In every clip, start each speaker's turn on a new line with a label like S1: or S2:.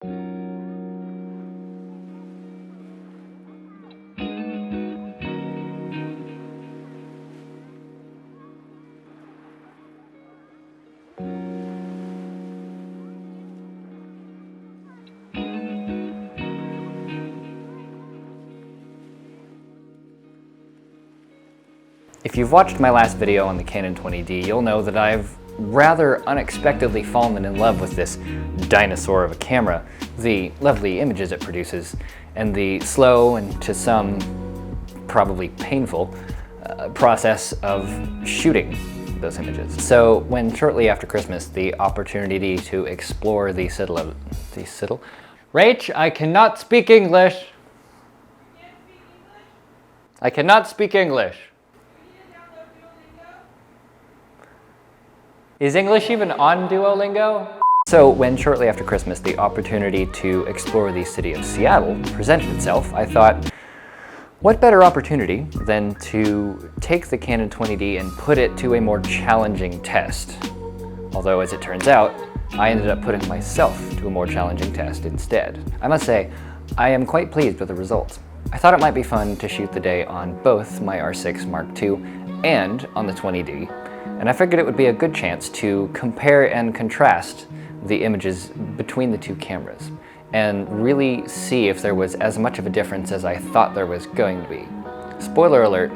S1: If you've watched my last video on the Canon 20D, you'll know that I've rather unexpectedly fallen in love with this dinosaur of a camera, the lovely images it produces, and the slow and to some probably painful process of shooting those images. So when shortly after Christmas the opportunity to explore the Rach, I cannot speak English! I cannot speak English! Is English even on Duolingo? So when shortly after Christmas the opportunity to explore the city of Seattle presented itself, I thought, what better opportunity than to take the Canon 20D and put it to a more challenging test? Although, as it turns out, I ended up putting myself to a more challenging test instead. I must say, I am quite pleased with the results. I thought it might be fun to shoot the day on both my R6 Mark II and on the 20D, and I figured it would be a good chance to compare and contrast the images between the two cameras and really see if there was as much of a difference as I thought there was going to be. Spoiler alert,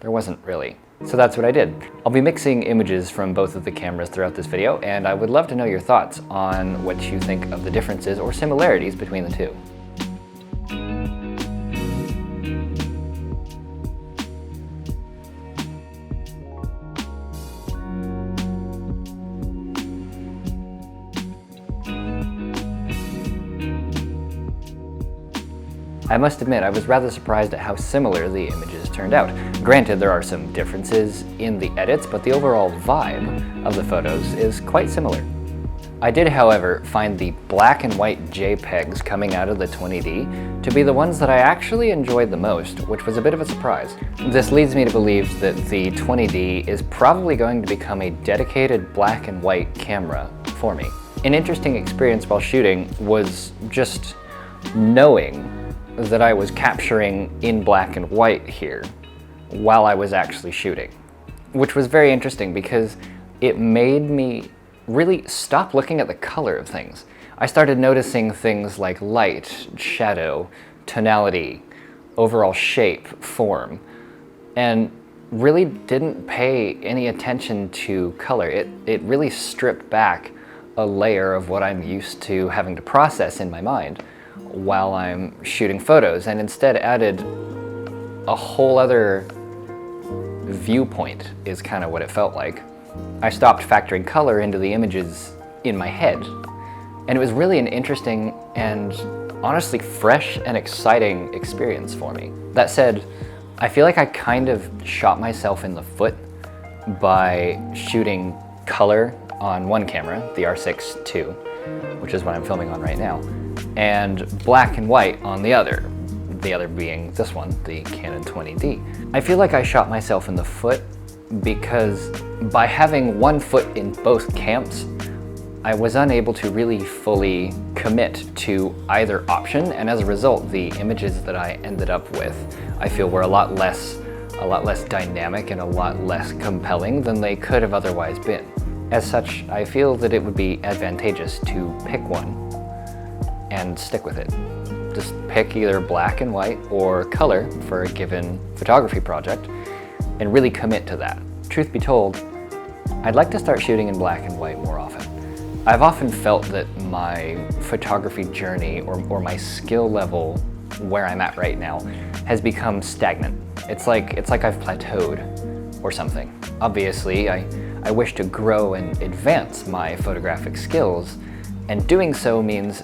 S1: there wasn't really. So that's what I did. I'll be mixing images from both of the cameras throughout this video, and I would love to know your thoughts on what you think of the differences or similarities between the two. I must admit, I was rather surprised at how similar the images turned out. Granted, there are some differences in the edits, but the overall vibe of the photos is quite similar. I did, however, find the black and white JPEGs coming out of the 20D to be the ones that I actually enjoyed the most, which was a bit of a surprise. This leads me to believe that the 20D is probably going to become a dedicated black and white camera for me. An interesting experience while shooting was just knowing that I was capturing in black and white here while I was actually shooting, which was very interesting because it made me really stop looking at the color of things. I started noticing things like light, shadow, tonality, overall shape, form, and really didn't pay any attention to color. It really stripped back a layer of what I'm used to having to process in my mind while I'm shooting photos, and instead added a whole other viewpoint is kind of what it felt like. I stopped factoring color into the images in my head, and it was really an interesting and honestly fresh and exciting experience for me. That said, I feel like I kind of shot myself in the foot by shooting color on one camera, the R6 II, which is what I'm filming on right now, and black and white on the other being this one, the Canon 20D. I feel like I shot myself in the foot because by having one foot in both camps, I was unable to really fully commit to either option, and as a result, the images that I ended up with, I feel were a lot less dynamic and a lot less compelling than they could have otherwise been. As such, I feel that it would be advantageous to pick one and stick with it. Just pick either black and white or color for a given photography project and really commit to that. Truth be told, I'd like to start shooting in black and white more often. I've often felt that my photography journey or my skill level where I'm at right now has become stagnant. It's like I've plateaued or something. Obviously, I wish to grow and advance my photographic skills, and doing so means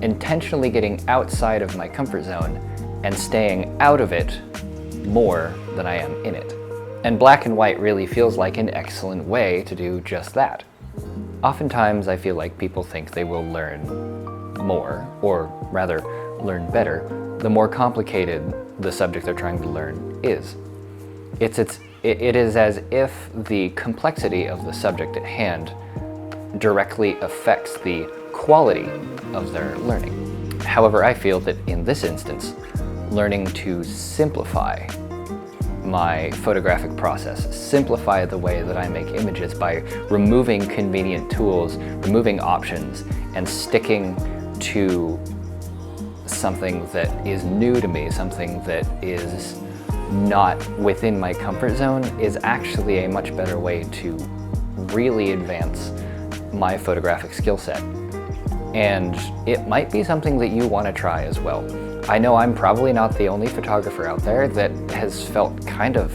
S1: intentionally getting outside of my comfort zone and staying out of it more than I am in it. And black and white really feels like an excellent way to do just that. Oftentimes I feel like people think they will learn more, or rather learn better, the more complicated the subject they're trying to learn is. It is as if the complexity of the subject at hand directly affects the quality of their learning. However, I feel that in this instance, learning to simplify my photographic process, simplify the way that I make images by removing convenient tools, removing options, and sticking to something that is new to me, something that is not within my comfort zone, is actually a much better way to really advance my photographic skill set. And it might be something that you want to try as well. I know I'm probably not the only photographer out there that has felt kind of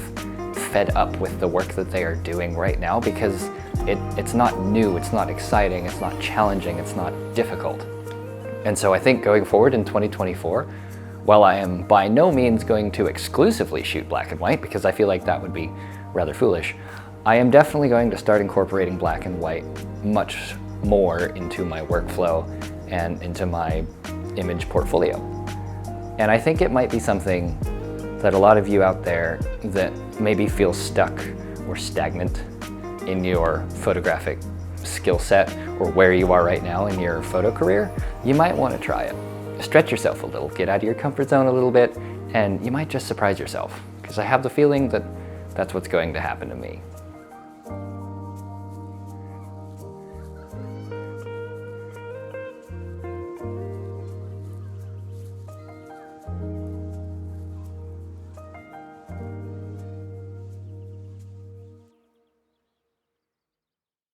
S1: fed up with the work that they are doing right now, because it's not new, it's not exciting, it's not challenging, it's not difficult. And so I think going forward in 2024, while I am by no means going to exclusively shoot black and white, because I feel like that would be rather foolish, I am definitely going to start incorporating black and white much more into my workflow and into my image portfolio. And I think it might be something that a lot of you out there that maybe feel stuck or stagnant in your photographic skill set or where you are right now in your photo career, you might want to try it. Stretch yourself a little, get out of your comfort zone a little bit, and you might just surprise yourself, because I have the feeling that that's what's going to happen to me.